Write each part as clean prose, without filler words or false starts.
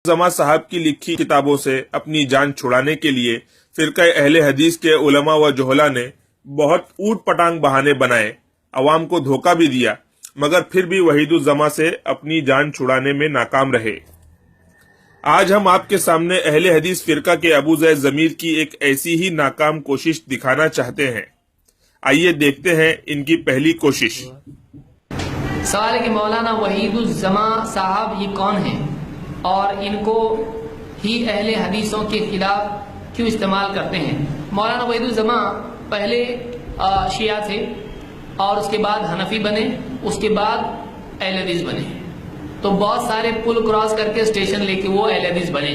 जमा साहब की लिखी किताबों से अपनी जान छुड़ाने के लिए फिरका अहले हदीस के उलमा व जोहला ने बहुत ऊट पटांग बहाने बनाए, अवाम को धोखा भी दिया, मगर फिर भी वहीदुज्जमा से अपनी जान छुड़ाने में नाकाम रहे। आज हम आपके सामने अहले हदीस फिरका के अबू ज़ैद ज़मीर की एक ऐसी ही नाकाम कोशिश दिखाना चाहते हैं। आइए देखते हैं इनकी पहली कोशिश। सवाल है कि मौलाना वहीदुज्जमा साहब ये कौन हैं और इनको ही अहले हदीसों के खिलाफ क्यों इस्तेमाल करते हैं। मौलाना वहीदुज्जमा पहले शिया थे और उसके बाद हनफी बने, उसके बाद अहले हदीस बने, तो बहुत सारे पुल क्रॉस करके स्टेशन लेके वो अहले हदीस बने।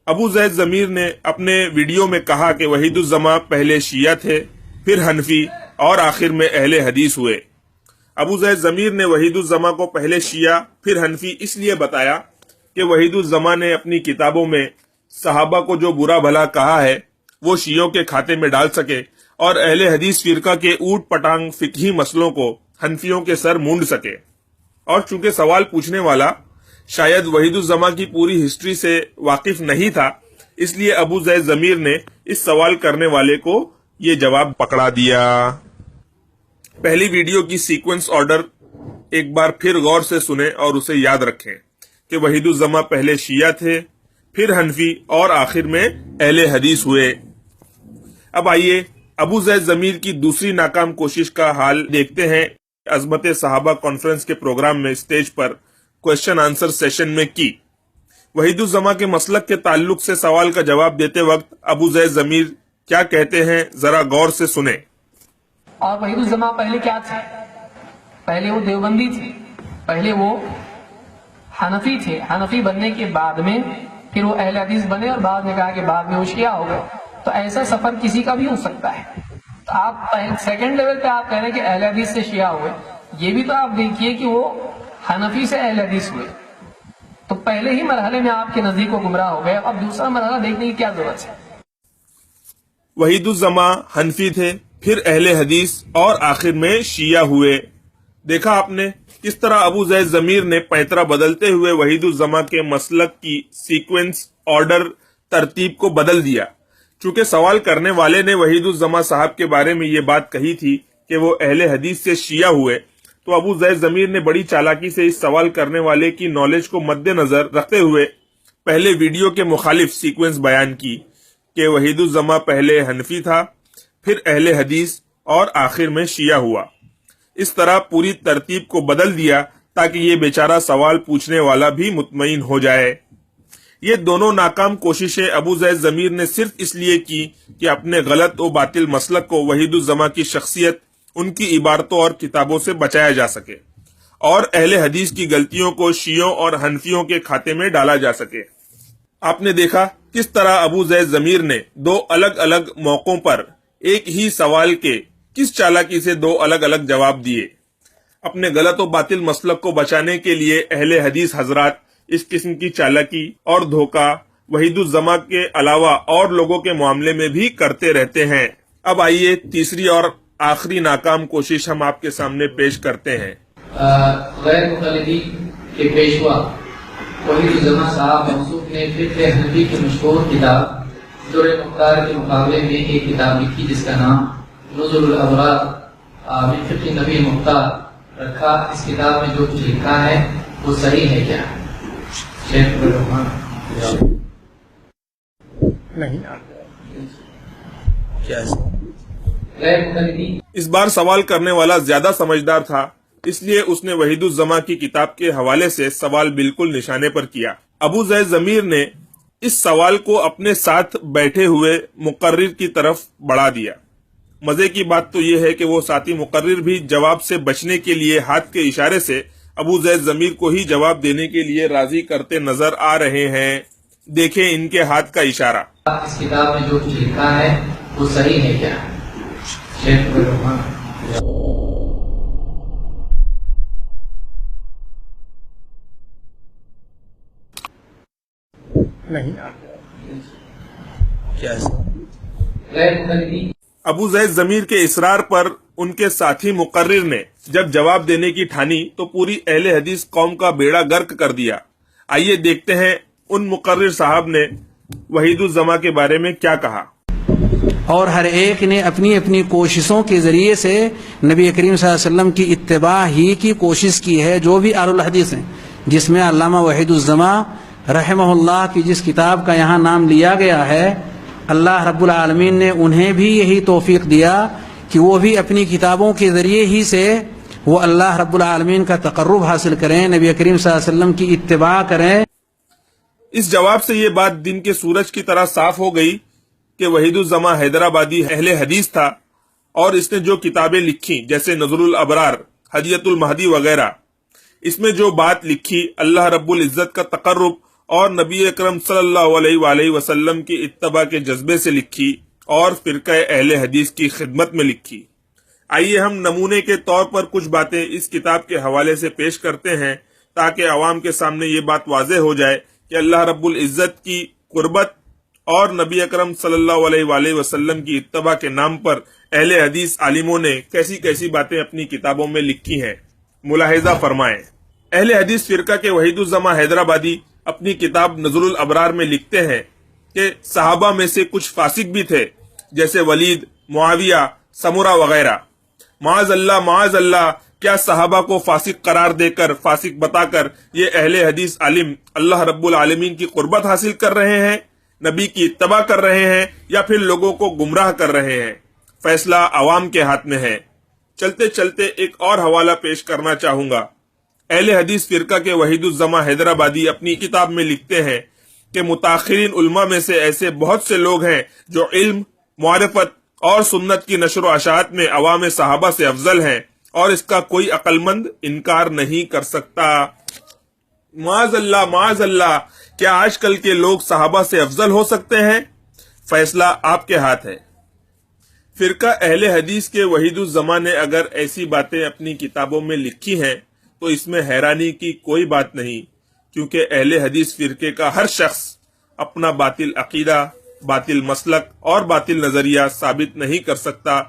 अबू ज़ैद ज़मीर ने अपने वीडियो में कहा कि वहीदुज्जमा पहले शिया थे, फिर हनफी और आखिर में अहले हदीस हुए। अबू ज़ैद ज़मीर ने वहीदुज्जमा को पहले शिया फिर हनफी इसलिए बताया कि वहीदुज्जमा ने अपनी किताबों में सहाबा को जो बुरा भला कहा है वो शियों के खाते में डाल सके और अहले हदीस फिरका के ऊट पटांग फिकही मसलों को हनफियों के सर मूंड सके। और चूंकि सवाल पूछने वाला शायद वहीदुज्जमा की पूरी हिस्ट्री से वाकिफ नहीं था, इसलिए अबू ज़ैद ज़मीर ने इस सवाल करने वाले को ये जवाब पकड़ा दिया। पहली वीडियो की सीक्वेंस ऑर्डर एक बार फिर गौर से सुने और उसे याद रखें कि वहीदुज्जमा पहले शिया थे, फिर हनफी और आखिर में अहले हदीस हुए। अब आइए अबू ज़ैद ज़मीर की दूसरी नाकाम कोशिश का हाल देखते हैं। अज़मत सहाबा कॉन्फ्रेंस के प्रोग्राम में स्टेज पर क्वेश्चन आंसर सेशन में की वहीदुज्जमा के मसलक के ताल्लुक से सवाल का जवाब देते वक्त अबू ज़ैद ज़मीर क्या कहते हैं, जरा गौर से सुने। और वहीदुज्जमा पहले क्या थे? पहले वो देवबंदी थे, पहले वो हनफी थे, हनफी बनने के बाद में फिर वो अहले हदीस बने और बाद में कहा कि बाद में वो शिया हो गए। तो ऐसा सफर किसी का भी हो सकता है। तो आप सेकंड लेवल पे आप कह रहे हैं कि अहले हदीस से शिया हुए, ये भी तो आप देखिए कि वो हनफी से अहले हदीस हुए। तो पहले ही मरहले में आपके नजदीक को गुमराह हो गए, अब दूसरा मरहला देखने की क्या जरूरत है। वहीदुज्जमा हनफी थे, फिर अहले हदीस और आखिर में शिया हुए। देखा आपने किस तरह अबू ज़ैद ज़मीर ने पैंतरा बदलते हुए वहीदुज्जमा के मसलक की सीक्वेंस ऑर्डर तरतीब को बदल दिया। चूंकि सवाल करने वाले ने वहीदुज्जमा साहब के बारे में ये बात कही थी कि वो अहले हदीस से शिया हुए, तो अबू ज़ैद ज़मीर ने बड़ी चालाकी से इस सवाल करने वाले की नॉलेज को मद्देनजर रखते हुए पहले वीडियो के मुखालिफ सीक्वेंस बयान की कि वहीदुज्जमा पहले हनफी था, फिर अहले हदीस और आखिर में शिया हुआ। इस तरह पूरी तरतीब को बदल दिया ताकि ये बेचारा सवाल पूछने वाला भी मुतमईन हो जाए। ये दोनों नाकाम कोशिशें अबू ज़ैद ज़मीर ने सिर्फ इसलिए की कि अपने गलत और बातिल मसलक को वहीदुज्जमा की शख्सियत, उनकी इबारतों और किताबों से बचाया जा सके और अहले हदीस की गलतियों को शियों और हनफियों के खाते में डाला जा सके। आपने देखा किस तरह अबू ज़ैद ज़मीर ने दो अलग अलग मौकों पर एक ही सवाल के किस चालाकी से दो अलग अलग जवाब दिए। अपने गलत और बातिल मसलक को बचाने के लिए अहले हदीस हजरात इस किस्म की चालाकी और धोखा वहीदुज्जमा के अलावा और लोगों के मामले में भी करते रहते हैं। अब आइए तीसरी और आखिरी नाकाम कोशिश हम आपके सामने पेश करते हैं। गैर मुक़ल्लिदी के पेशवा वहीदुज्जमा साहब मौसूफ ने फिक्र हनफी की मशहूर किताब दुर्र मुख्तार के मुकाबले में एक किताब लिखी जिसका नाम नुज़ुलुल अबरार मिन फिक्र नबी मुख्तार रखा। इस किताब में जो कुछ लिखा है वो सही है क्या? नहीं इस बार सवाल करने वाला ज्यादा समझदार था, इसलिए उसने वहीदुज्जमा की किताब के हवाले से सवाल बिल्कुल निशाने पर किया। अबू ज़ैद ज़मीर ने इस सवाल को अपने साथ बैठे हुए मुकर्रिर की तरफ बढ़ा दिया। मजे की बात तो यह है कि वो साथी मुकर्रिर भी जवाब से बचने के लिए हाथ के इशारे से अबू ज़ैद ज़मीर को ही जवाब देने के लिए राजी करते नजर आ रहे हैं। देखें इनके हाथ का इशारा। इस किताब में जो कुछ लिखा है वो सही है क्या? नहीं क्या? अबू ज़ैद ज़मीर के इसरार पर उनके साथी मुकर्रिर ने जब जवाब देने की ठानी तो पूरी अहले हदीस कौम का बेड़ा गर्क कर दिया। आइए देखते हैं ان मुकर्रिर साहब ने वहीदुज़्ज़मा के बारे में क्या कहा। اور ہر ایک نے اپنی اپنی کوششوں کے ذریعے سے نبی کریم صلی اللہ علیہ وسلم کی اتباع ہی کی کوشش کی ہے، جو بھی اہل الحدیث ہیں، جس میں علامہ وحیدالزماں رحمہ اللہ کی جس کتاب کا یہاں نام لیا گیا ہے، اللہ رب العالمین نے انہیں بھی یہی توفیق دیا کہ وہ بھی اپنی کتابوں کے ذریعے ہی سے وہ اللہ رب العالمین کا تقرب حاصل کریں، نبی کریم صلی اللہ علیہ وسلم کی اتباع کریں۔ اس جواب سے یہ بات دن کے سورج کی طرح صاف ہو گئی کہ وحیدالزماں حیدرآبادی اہل حدیث تھا، اور اس نے جو کتابیں لکھی جیسے نظر الابرار، ہدیۃ المہدی وغیرہ، اس میں جو بات لکھی اللہ رب العزت کا تقرب اور نبی اکرم صلی اللہ علیہ وآلہ وسلم کی اتباع کے جذبے سے لکھی اور فرقہ اہل حدیث کی خدمت میں لکھی۔ آئیے ہم نمونے کے طور پر کچھ باتیں اس کتاب کے حوالے سے پیش کرتے ہیں تاکہ عوام کے سامنے یہ بات واضح ہو جائے کہ اللہ رب العزت کی قربت اور نبی اکرم صلی اللہ علیہ وآلہ وسلم کی اتباع کے نام پر اہل حدیث عالموں نے کیسی کیسی باتیں اپنی کتابوں میں لکھی ہیں۔ ملاحظہ فرمائیں، اہل حدیث فرقہ کے وحیدالزماں حیدرآبادی اپنی کتاب نظر الابرار میں لکھتے ہیں کہ صحابہ میں سے کچھ فاسق بھی تھے، جیسے ولید، معاویہ، سمرہ وغیرہ۔ معاذ اللہ، کیا صحابہ کو فاسق قرار دے کر، فاسق بتا کر یہ اہل حدیث عالم اللہ رب العالمین کی قربت حاصل کر رہے ہیں، نبی کی اتباع کر رہے ہیں، یا پھر لوگوں کو گمراہ کر رہے ہیں؟ فیصلہ عوام کے ہاتھ میں ہے۔ چلتے چلتے ایک اور حوالہ پیش کرنا چاہوں گا۔ اہل حدیث فرقہ کے وحیدالزماں حیدرآبادی اپنی کتاب میں لکھتے ہیں کہ متاخرین علماء میں سے ایسے بہت سے لوگ ہیں جو علم، معرفت اور سنت کی نشر و اشاعت میں عوام صحابہ سے افضل ہیں، اور اس کا کوئی عقل مند انکار نہیں کر سکتا۔ معاذ اللہ، کیا آج کل کے لوگ صحابہ سے افضل ہو سکتے ہیں؟ فیصلہ آپ کے ہاتھ ہے۔ فرقہ اہل حدیث کے وحیدالزماں نے اگر ایسی باتیں اپنی کتابوں میں لکھی ہیں تو اس میں حیرانی کی کوئی بات نہیں، کیونکہ اہل حدیث فرقے کا ہر شخص اپنا باطل عقیدہ، باطل مسلک اور باطل نظریہ ثابت نہیں کر سکتا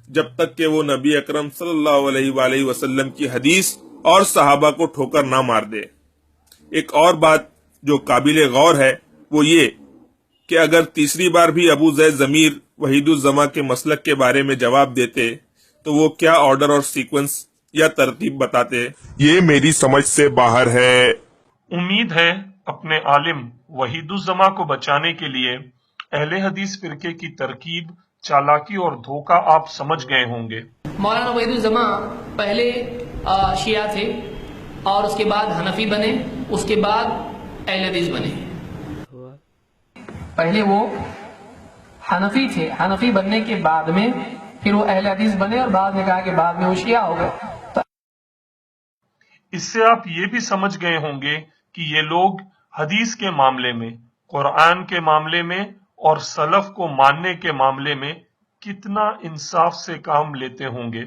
جب تک کہ وہ نبی اکرم صلی اللہ علیہ وآلہ وسلم کی حدیث اور صحابہ کو ٹھوکر نہ مار دے۔ ایک اور بات جو قابل غور ہے وہ یہ کہ اگر تیسری بار بھی ابو زید ضمیر وحیدالزماں کے مسلک کے بارے میں جواب دیتے تو وہ کیا آرڈر اور سیکوینس یا ترتیب بتاتے، یہ میری سمجھ سے باہر ہے۔ امید ہے اپنے عالم وحیدالزماں کو بچانے کے لیے اہل حدیث فرقے کی ترکیب، چالاکی اور دھوکہ آپ سمجھ گئے ہوں گے۔ مولانا وحیدالزماں پہلے شیعہ تھے، اور اس کے بعد حنفی بنے، اس کے بعد اہل حدیث بنے۔ پہلے وہ حنفی تھے، حنفی بننے کے بعد میں پھر وہ اہل حدیث بنے، اور بعد میں کہا کہ بعد میں وہ شیعہ ہو گئے۔ اس سے آپ یہ بھی سمجھ گئے ہوں گے کہ یہ لوگ حدیث کے معاملے میں، قرآن کے معاملے میں اور سلف کو ماننے کے معاملے میں کتنا انصاف سے کام لیتے ہوں گے۔